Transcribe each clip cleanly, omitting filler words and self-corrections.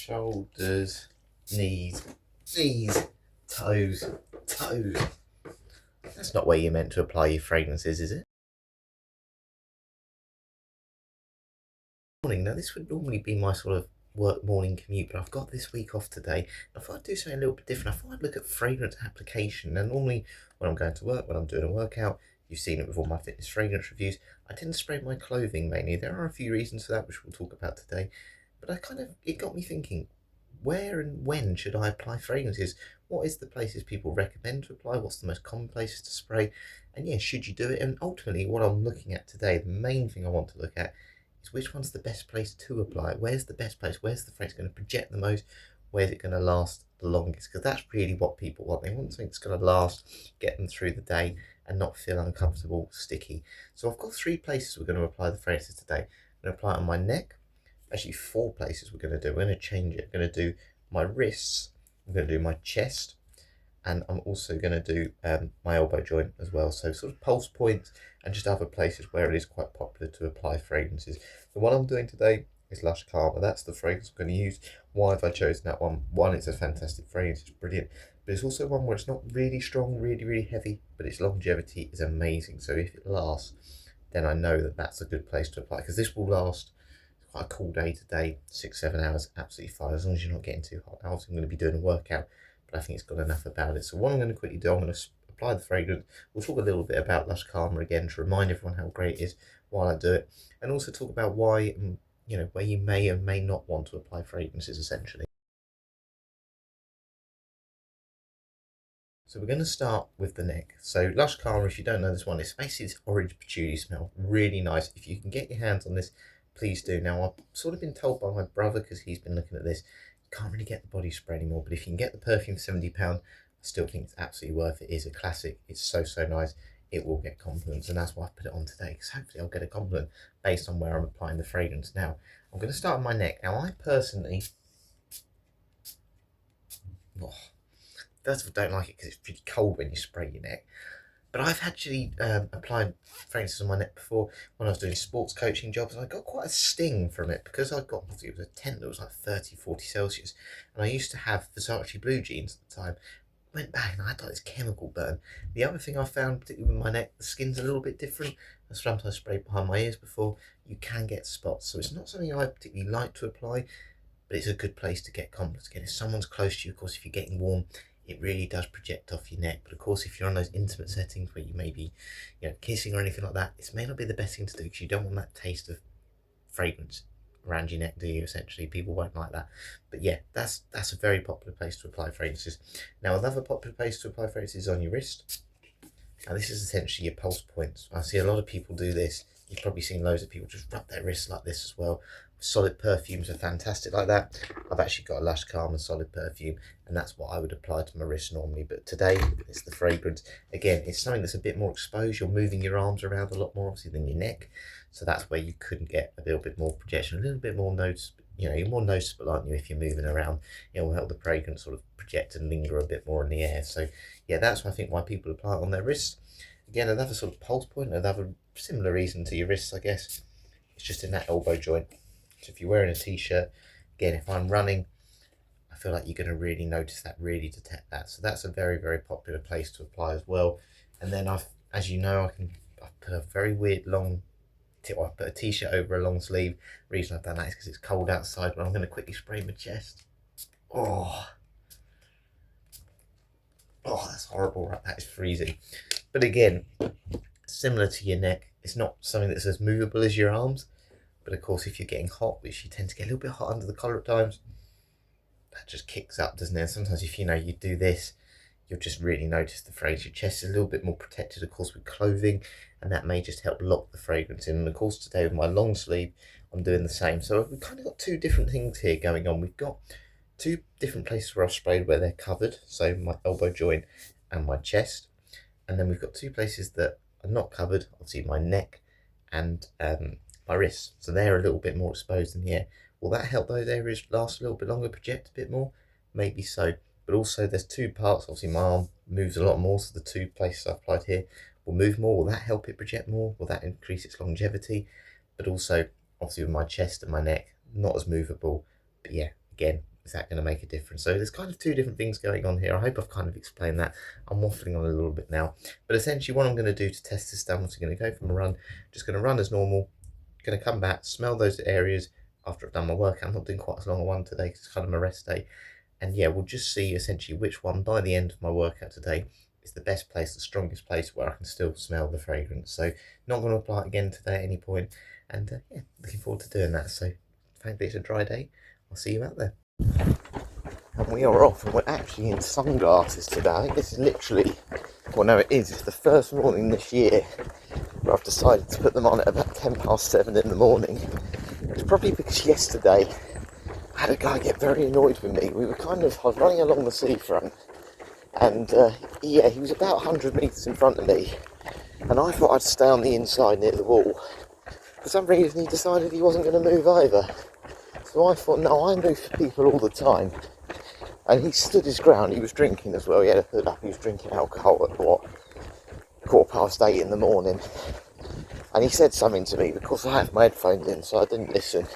shoulders, knees, knees, toes, toes. That's not where you're meant to apply your fragrances, is it? Morning. Now, this would normally be my sort of work morning commute, but I've got this week off today. I thought I'd do something a little bit different. I thought I'd look at fragrance application. Now, normally when I'm going to work, when I'm doing a workout, you've seen it with all my fitness fragrance reviews, I tend to spray my clothing mainly. There are a few reasons for that, which we'll talk about today, but it got me thinking, where and when should I apply fragrances? What is the places people recommend to apply? What's the most common places to spray? And yeah, should you do it? And ultimately, what I'm looking at today, the main thing I want to look at is which one's the best place to apply it. Where's the best place? Where's the fragrance going to project the most? Where's it going to last the longest? Because that's really what people want. They want something that's going to last, get them through the day, and not feel uncomfortable, sticky. So I've got 3 places we're going to apply the fragrances today. I'm going to apply it on my neck. Actually, 4 places we're going to do. We're going to change it. I'm going to do my wrists. I'm going to do my chest. And I'm also going to do my elbow joint as well. So sort of pulse points and just other places where it is quite popular to apply fragrances. The one I'm doing today is Lush Karma. That's the fragrance I'm going to use. Why have I chosen that one? One, it's a fantastic fragrance. It's brilliant. But it's also one where it's not really strong, really, really heavy, but its longevity is amazing. So if it lasts, then I know that that's a good place to apply, because this will last quite a cool day today, 6-7 hours, absolutely fine, as long as you're not getting too hot. Now, obviously, I'm going to be doing a workout, but I think it's got enough about it. So what I'm going to quickly do, I'm going to apply the fragrance. We'll talk a little bit about Lush Karma again to remind everyone how great it is while I do it, and also talk about why, where you may and may not want to apply fragrances, essentially. So we're going to start with the neck. So Lush Karma, if you don't know this one, it's basically this orange patchouli smell. Really nice. If you can get your hands on this, please do. Now, I've sort of been told by my brother, because he's been looking at this, you can't really get the body spray anymore, but if you can get the perfume for £70, I still think it's absolutely worth it. It is a classic. It's so, so nice. It will get compliments, and that's why I put it on today, because hopefully I'll get a compliment based on where I'm applying the fragrance. Now, I'm going to start on my neck. Now, I personally... Oh, first of all, don't like it because it's pretty cold when you spray your neck. But I've actually applied fragrances on my neck before when I was doing sports coaching jobs, and I got quite a sting from it because it was a tent that was like 30, 40 Celsius. And I used to have Versace blue jeans at the time. Went back and I had like this chemical burn. The other thing I found, particularly with my neck, the skin's a little bit different. I sometimes sprayed behind my ears before. You can get spots. So it's not something I particularly like to apply, but it's a good place to get compliments. Again, if someone's close to you, of course, if you're getting warm, it really does project off your neck. But of course, if you're on those intimate settings where you may be, kissing or anything like that, this may not be the best thing to do, because you don't want that taste of fragrance around your neck, do you? Essentially, people won't like that. But yeah, that's a very popular place to apply fragrances. Now, another popular place to apply fragrances is on your wrist. Now, this is essentially your pulse points. I see a lot of people do this. You've probably seen loads of people just rub their wrists like this as well. Solid perfumes are fantastic like that. I've actually got a Lush Karma solid perfume, and that's what I would apply to my wrist normally. But today, it's the fragrance. Again, it's something that's a bit more exposed. You're moving your arms around a lot more, obviously, than your neck. So that's where you couldn't get a little bit more projection, a little bit more notice. You're more noticeable, aren't you, if you're moving around? It will help the fragrance sort of project and linger a bit more in the air. So yeah, that's, I think, why people apply it on their wrists. Again, another sort of pulse point, another similar reason to your wrists, I guess. It's just in that elbow joint. So if you're wearing a t-shirt, again, if I'm running, I feel like you're going to really notice that, really detect that. So that's a very, very popular place to apply as well. And then as you know, I've put a very weird long tip. I put a t-shirt over a long sleeve. The reason I've done that is because it's cold outside, but I'm going to quickly spray my chest. Oh, that's horrible, right? That is freezing. But again, similar to your neck, it's not something that's as movable as your arms. But of course, if you're getting hot, which you tend to get a little bit hot under the collar at times, that just kicks up, doesn't it? And sometimes if you do this, you'll just really notice the fragrance. Your chest is a little bit more protected, of course, with clothing, and that may just help lock the fragrance in. And of course, today with my long sleeve, I'm doing the same. So we've kind of got 2 different things here going on. We've got 2 different places where I've sprayed where they're covered, so my elbow joint and my chest. And then we've got 2 places that are not covered, obviously my neck and my wrists. So they're a little bit more exposed in the air. Will that help those areas last a little bit longer, project a bit more? Maybe so. But also there's 2 parts. Obviously my arm moves a lot more, so the 2 places I've applied here will move more. Will that help it project more? Will that increase its longevity? But also, obviously with my chest and my neck, not as movable. But yeah, again, is that going to make a difference? So there's kind of two different things going on here. I hope I've kind of explained that. I'm waffling on a little bit now. But essentially what I'm going to do to test this down, I'm going to go from a run, just going to run as normal, going to come back, smell those areas after I've done my workout. I'm not doing quite as long a one today because it's kind of my rest day. And yeah, we'll just see essentially which one by the end of my workout today is the best place, the strongest place where I can still smell the fragrance. So not going to apply it again today at any point. And yeah, looking forward to doing that. So thankfully it's a dry day. I'll see you out there. And we are off, and we're actually in sunglasses today. I think this is literally, well no it is, it's the first morning this year where I've decided to put them on at about 7:10 in the morning. It's probably because yesterday I had a guy get very annoyed with me. I was running along the seafront, and yeah, he was about 100 metres in front of me, and I thought I'd stay on the inside near the wall. For some reason he decided he wasn't going to move either. So I thought, no, I move for people all the time. And he stood his ground. He was drinking as well. He had a hood up. He was drinking alcohol at 8:15 in the morning. And he said something to me because I had my headphones in, so I didn't listen.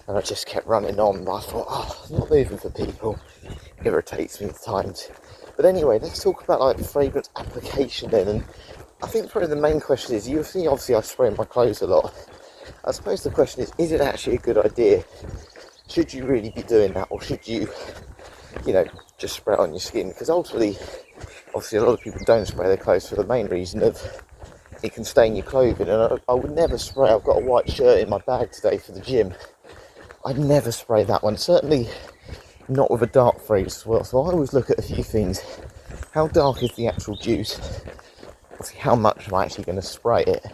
And I just kept running on. But I thought, I'm not moving for people. It irritates me at times. But anyway, let's talk about like the fragrance application then. And I think probably the main question is, you see, obviously I spray my clothes a lot. I suppose the question is it actually a good idea? Should you really be doing that, or should you, just spray it on your skin? Because ultimately, obviously a lot of people don't spray their clothes for the main reason of it can stain your clothing. And I would never spray. I've got a white shirt in my bag today for the gym. I'd never spray that one, certainly not with a dark fragrance as well. So I always look at a few things. How dark is the actual juice? Obviously, how much am I actually going to spray it?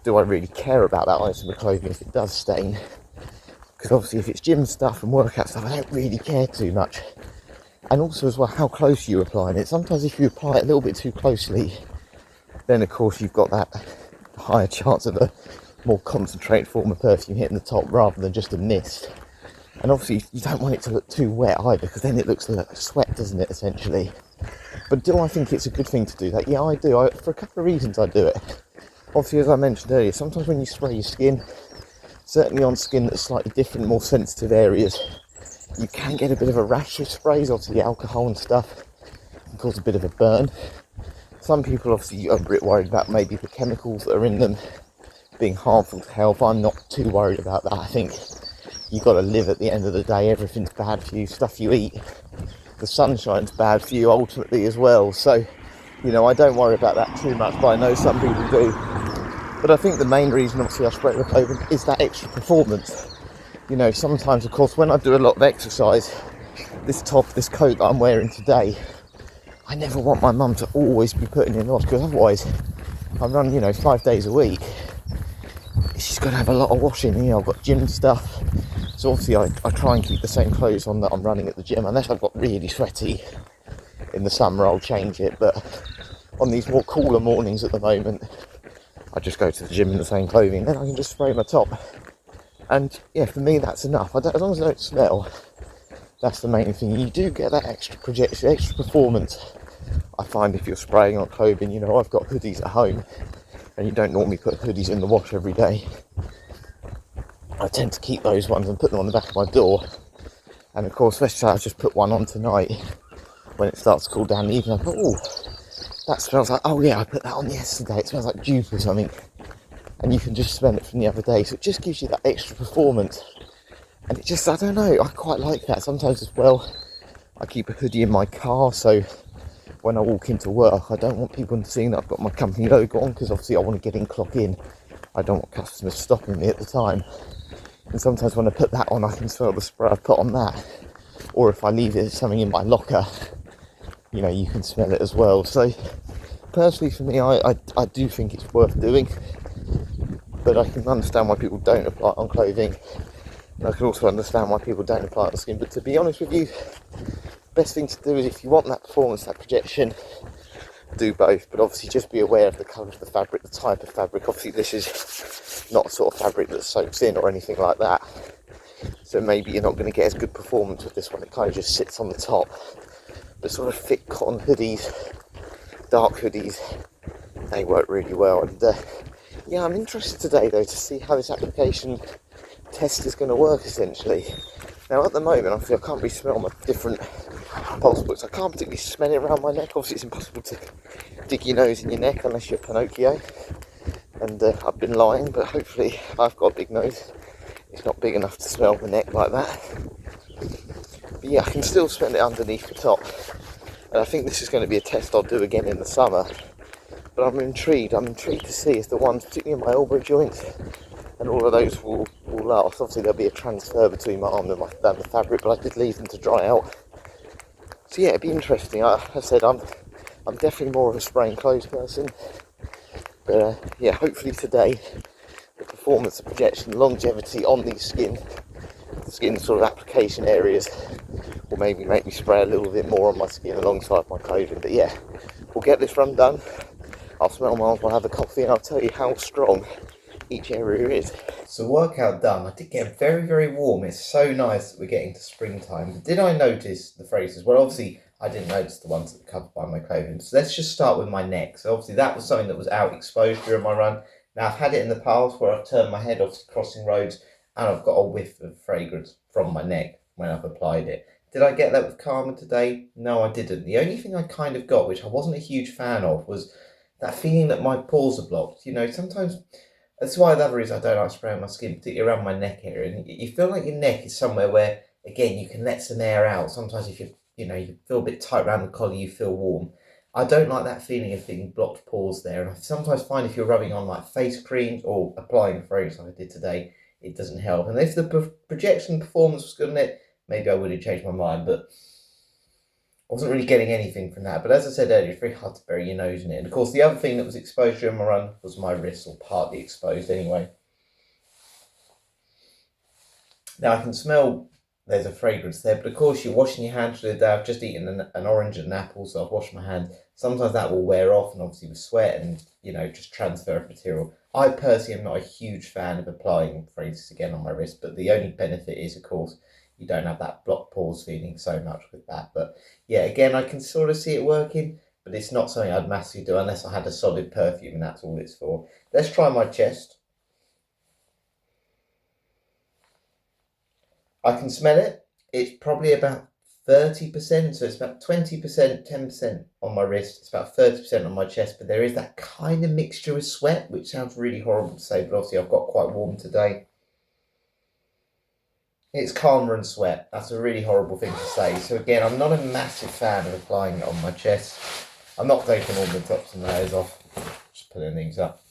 Do I really care about that item of clothing if it does stain? Because obviously if it's gym stuff and workout stuff, I don't really care too much. And also as well, how close you're applying it. Sometimes if you apply it a little bit too closely, then of course you've got that higher chance of a more concentrated form of perfume hitting the top rather than just a mist. And obviously you don't want it to look too wet either, because then it looks like sweat, doesn't it, essentially? But do I think it's a good thing to do that? Yeah, I do. For a couple of reasons I do it. Obviously, as I mentioned earlier, sometimes when you spray your skin, certainly on skin that's slightly different, more sensitive areas, you can get a bit of a rash with sprays. Obviously the alcohol and stuff can cause a bit of a burn. Some people obviously are a bit worried about maybe the chemicals that are in them being harmful to health. I'm not too worried about that. I think you've got to live at the end of the day. Everything's bad for you, stuff you eat. The sunshine's bad for you ultimately as well. So, I don't worry about that too much, but I know some people do. But I think the main reason, obviously, I spray the clothing is that extra performance. Sometimes, of course, when I do a lot of exercise, this coat that I'm wearing today, I never want my mum to always be putting it on, because otherwise, I'm running, 5 days a week. She's got to have a lot of washing. I've got gym stuff. So obviously, I try and keep the same clothes on that I'm running at the gym, unless I've got really sweaty in the summer, I'll change it. But on these more cooler mornings at the moment, I just go to the gym in the same clothing, then I can just spray my top. And yeah, for me that's enough. As long as I don't smell, that's the main thing. You do get that extra projection, extra performance, I find, if you're spraying on clothing. I've got hoodies at home, and you don't normally put hoodies in the wash every day. I tend to keep those ones and put them on the back of my door. And of course, let's say I just put one on tonight, when it starts to cool down in the evening, I thought, that smells like, oh yeah, I put that on yesterday, it smells like juice or something. And you can just smell it from the other day. So it just gives you that extra performance. And it just, I don't know, I quite like that. Sometimes as well, I keep a hoodie in my car, so when I walk into work, I don't want people seeing that I've got my company logo on, because obviously I want to get in, clock in. I don't want customers stopping me at the time. And sometimes when I put that on, I can smell the spray I've put on that. Or if I leave it something in my locker, you can smell it as well. So personally for me, I do think it's worth doing. But I can understand why people don't apply it on clothing. And I can also understand why people don't apply it on skin. But to be honest with you, best thing to do is, if you want that performance, that projection, do both. But obviously just be aware of the colour of the fabric, the type of fabric. Obviously this is not a sort of fabric that soaks in or anything like that. So maybe you're not going to get as good performance with this one. It kind of just sits on the top. But sort of thick cotton hoodies, dark hoodies, they work really well. And yeah, I'm interested today though to see how this application test is going to work essentially. Now at the moment, obviously I can't really smell my different pulse points. I can't particularly smell it around my neck. Obviously it's impossible to dig your nose in your neck unless you're Pinocchio. And I've been lying, but hopefully I've got a big nose. It's not big enough to smell the neck like that. But yeah, I can still smell it underneath the top. And I think this is going to be a test I'll do again in the summer. But I'm intrigued to see if the ones, particularly in my elbow joints, and all of those will last. Obviously there'll be a transfer between my arm and the fabric, but I did leave them to dry out. So yeah, it'd be interesting. I said I'm definitely more of a spray and clothes person. But yeah, hopefully today, the performance, the projection, longevity on these skin sort of application areas will maybe make me spray a little bit more on my skin alongside my clothing. But yeah, we'll get this run done. I'll smell my arms, I'll have a coffee, and I'll tell you how strong each area is. So workout done. I did get very, very warm. It's so nice that we're getting to springtime. But did I notice the phrases? Well, obviously I didn't notice the ones that were covered by my clothing. So let's just start with my neck. So obviously that was something that was out exposed during my run. Now I've had it in the past where I've turned my head off crossing roads and I've got a whiff of fragrance from my neck when I've applied it. Did I get that with Karma today? No, I didn't. The only thing I kind of got, which I wasn't a huge fan of, was that feeling that my pores are blocked. You know, sometimes that's why the other reason I don't like spraying my skin, particularly around my neck area. And you feel like your neck is somewhere where, again, you can let some air out. Sometimes if you feel a bit tight around the collar, you feel warm. I don't like that feeling of being blocked pores there. And I sometimes find if you're rubbing on like face creams or applying a fragrance like I did today, it doesn't help. And if the projection performance was good on it, maybe I would have changed my mind. But I wasn't really getting anything from that. But as I said earlier, it's very hard to bury your nose in it. And of course, the other thing that was exposed during my run was my wrists, or partly exposed anyway. Now I can smell there's a fragrance there, but of course you're washing your hands through the day. I've just eaten an orange and an apple, so I've washed my hands. Sometimes that will wear off, and obviously with sweat and, just transfer of material. I personally am not a huge fan of applying fragrances again on my wrist, but the only benefit is, of course, you don't have that blocked pores feeling so much with that. But yeah, again, I can sort of see it working, but it's not something I'd massively do unless I had a solid perfume, and that's all it's for. Let's try my chest. I can smell it. It's probably about 30%, so it's about 20%, 10% on my wrist. It's about 30% on my chest, but there is that kind of mixture with sweat, which sounds really horrible to say, but obviously I've got quite warm today. It's Karma and sweat. That's a really horrible thing to say. So again, I'm not a massive fan of applying it on my chest. I'm not taking all the tops and layers off, just putting things up.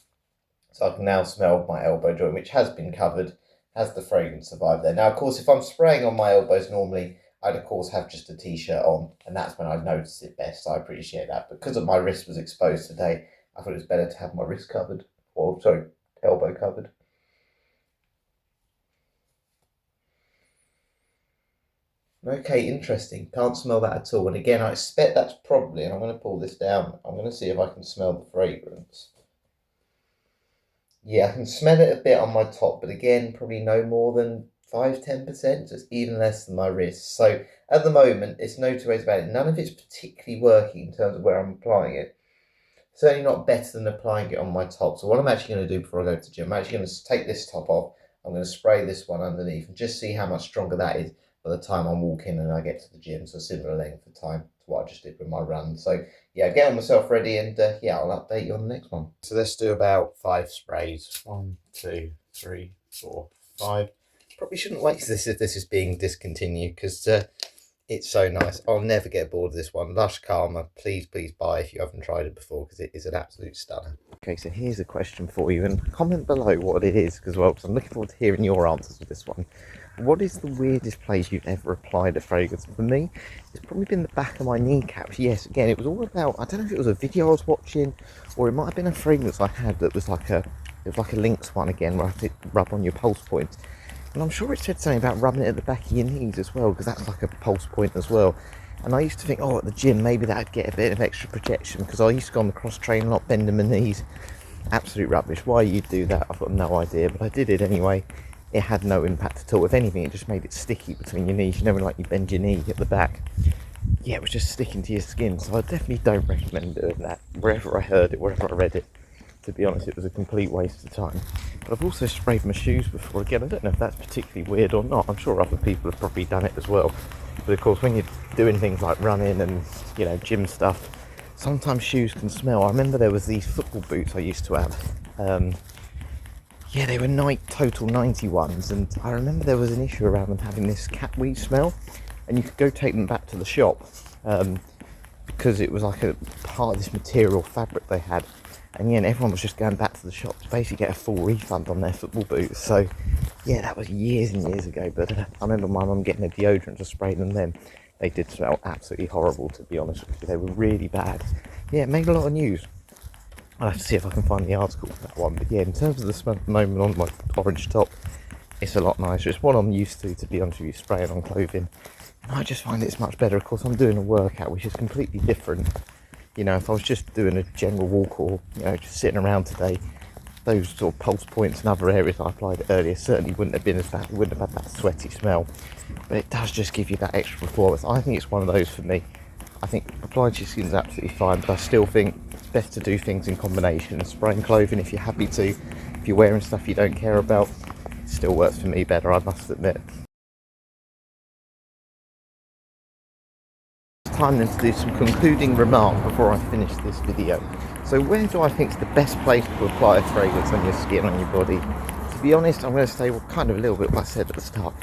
So I can now smell my elbow joint, which has been covered. Has the fragrance survived there? Now, of course, if I'm spraying on my elbows normally, I'd of course have just a t-shirt on, and that's when I'd notice it best. So I appreciate that. Because of my wrist was exposed today, I thought it was better to have my wrist covered, or sorry, elbow covered. Okay, interesting. Can't smell that at all. And again, I expect that's probably, and I'm going to pull this down, I'm going to see if I can smell the fragrance. Yeah, I can smell it a bit on my top, but again, probably no more than 5-10%, so it's even less than my wrist. So at the moment, it's no two ways about it. None of it's particularly working in terms of where I'm applying it. Certainly not better than applying it on my top. So what I'm actually going to do before I go to the gym, I'm actually going to take this top off. I'm going to spray this one underneath and just see how much stronger that is by the time I'm walking and I get to the gym. So a similar length of time to what I just did with my run. So yeah, getting myself ready, and yeah, I'll update you on the next one. So let's do about 5 sprays. 1, 2, 3, 4, 5. Probably shouldn't waste this if this is being discontinued, because it's so nice. I'll never get bored of this one. Lush Karma, please buy if you haven't tried it before, because it is an absolute stunner. Okay, so here's a question for you, and comment below what it is, because I'm looking forward to hearing your answers with this one. What is the weirdest place you've ever applied a fragrance? For me, it's probably been the back of my kneecaps. Yes, again, it was all about, I don't know if it was a video I was watching, or it might have been a fragrance I had that was like a Lynx one again, where I had to rub on your pulse points. And I'm sure it said something about rubbing it at the back of your knees as well, because that's like a pulse point as well. And I used to think, at the gym, maybe that'd get a bit of extra protection, because I used to go on the cross train a lot, bending my knees. Absolute rubbish. Why you'd do that, I've got no idea, but I did it anyway. It had no impact at all. If anything, it just made it sticky between your knees. You know when like you bend your knee at the back? Yeah, it was just sticking to your skin. So I definitely don't recommend doing that. Wherever I heard it, wherever I read it, to be honest. It was a complete waste of time. But I've also sprayed my shoes before. Again, I don't know if that's particularly weird or not. I'm sure other people have probably done it as well. But of course, when you're doing things like running and, you know, gym stuff, sometimes shoes can smell. I remember there was these football boots I used to have. Yeah, they were Nike Total 91s, and I remember there was an issue around them having this catweed smell, and you could go take them back to the shop because it was like a part of this material fabric they had. And yeah, and everyone was just going back to the shop to basically get a full refund on their football boots. So yeah, that was years and years ago, but I remember my mum getting a deodorant to spray them then. They did smell absolutely horrible, to be honest with you. They were really bad. Yeah, it made a lot of news. I'll have to see if I can find the article for that one. But yeah, in terms of the smell at the moment on my orange top, it's a lot nicer. It's what I'm used to be honest with you, spraying on clothing. And I just find it's much better. Of course, I'm doing a workout, which is completely different. You know, if I was just doing a general walk or, you know, just sitting around today, those sort of pulse points and other areas I applied earlier certainly wouldn't have been as bad. It wouldn't have had that sweaty smell. But it does just give you that extra performance. I think it's one of those for me. I think applying to your skin is absolutely fine, but I still think it's best to do things in combination. Spraying clothing if you're happy to, if you're wearing stuff you don't care about, it still works for me better, I must admit. It's time then to do some concluding remarks before I finish this video. So where do I think is the best place to apply a fragrance on your skin, on your body? To be honest, I'm going to say, well, kind of a little bit what I said at the start.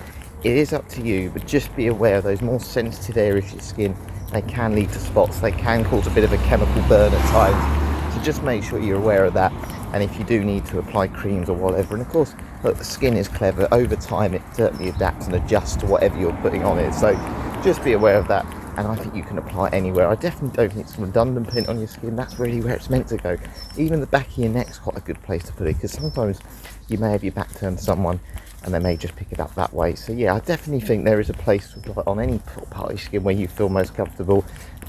It is up to you, but just be aware of those more sensitive areas of your skin. They can lead to spots, they can cause a bit of a chemical burn at times. So just make sure you're aware of that. And if you do need to apply creams or whatever, and of course, look, the skin is clever. Over time, it certainly adapts and adjusts to whatever you're putting on it. So just be aware of that. And I think you can apply anywhere. I definitely don't think it's redundant putting it on your skin. That's really where it's meant to go. Even the back of your neck's quite a good place to put it, because sometimes you may have your back turned to someone and they may just pick it up that way. So yeah, I definitely think there is a place to apply on any part of your skin where you feel most comfortable.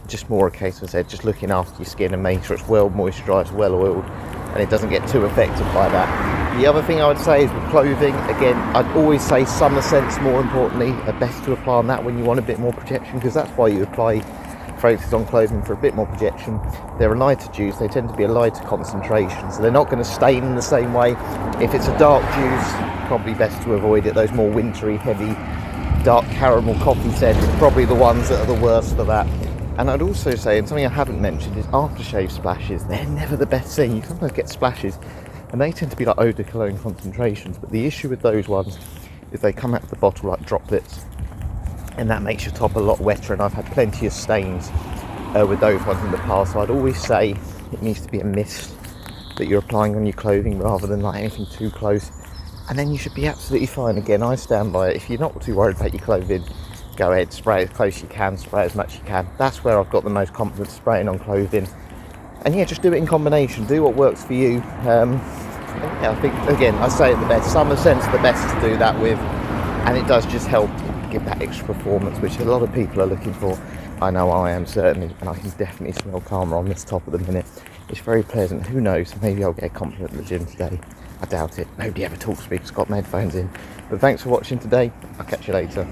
Just more a case, as I said, just looking after your skin and making sure it's well moisturised, well oiled, and it doesn't get too affected by that. The other thing I would say is with clothing, again, I'd always say summer scents, more importantly, are best to apply on that when you want a bit more protection, because that's why you apply fragrances on clothing, for a bit more protection. They're a lighter juice, they tend to be a lighter concentration, so they're not going to stain in the same way. If it's a dark juice, probably best to avoid it. Those more wintry, heavy, dark caramel coffee scents are probably the ones that are the worst for that. And I'd also say, and something I haven't mentioned, is aftershave splashes. They're never the best thing. You sometimes get splashes and they tend to be like eau de cologne concentrations, but the issue with those ones is they come out of the bottle like droplets, and that makes your top a lot wetter, and I've had plenty of stains with those ones in the past. So I'd always say it needs to be a mist that you're applying on your clothing rather than like anything too close, and then you should be absolutely fine. Again, I stand by it. If you're not too worried about your clothing, go ahead, spray as close as you can, spray as much as you can. That's where I've got the most confidence spraying on clothing. And yeah, just do it in combination, do what works for you. Yeah, I think, again, I say it the best, summer scent's the best to do that with, and it does just help give that extra performance, which a lot of people are looking for. I know I am, certainly, and I can definitely smell calmer on this top at the minute. It's very pleasant. Who knows, maybe I'll get a compliment at the gym today. I doubt it. Nobody ever talks to me because I've got my headphones in. But thanks for watching today. I'll catch you later.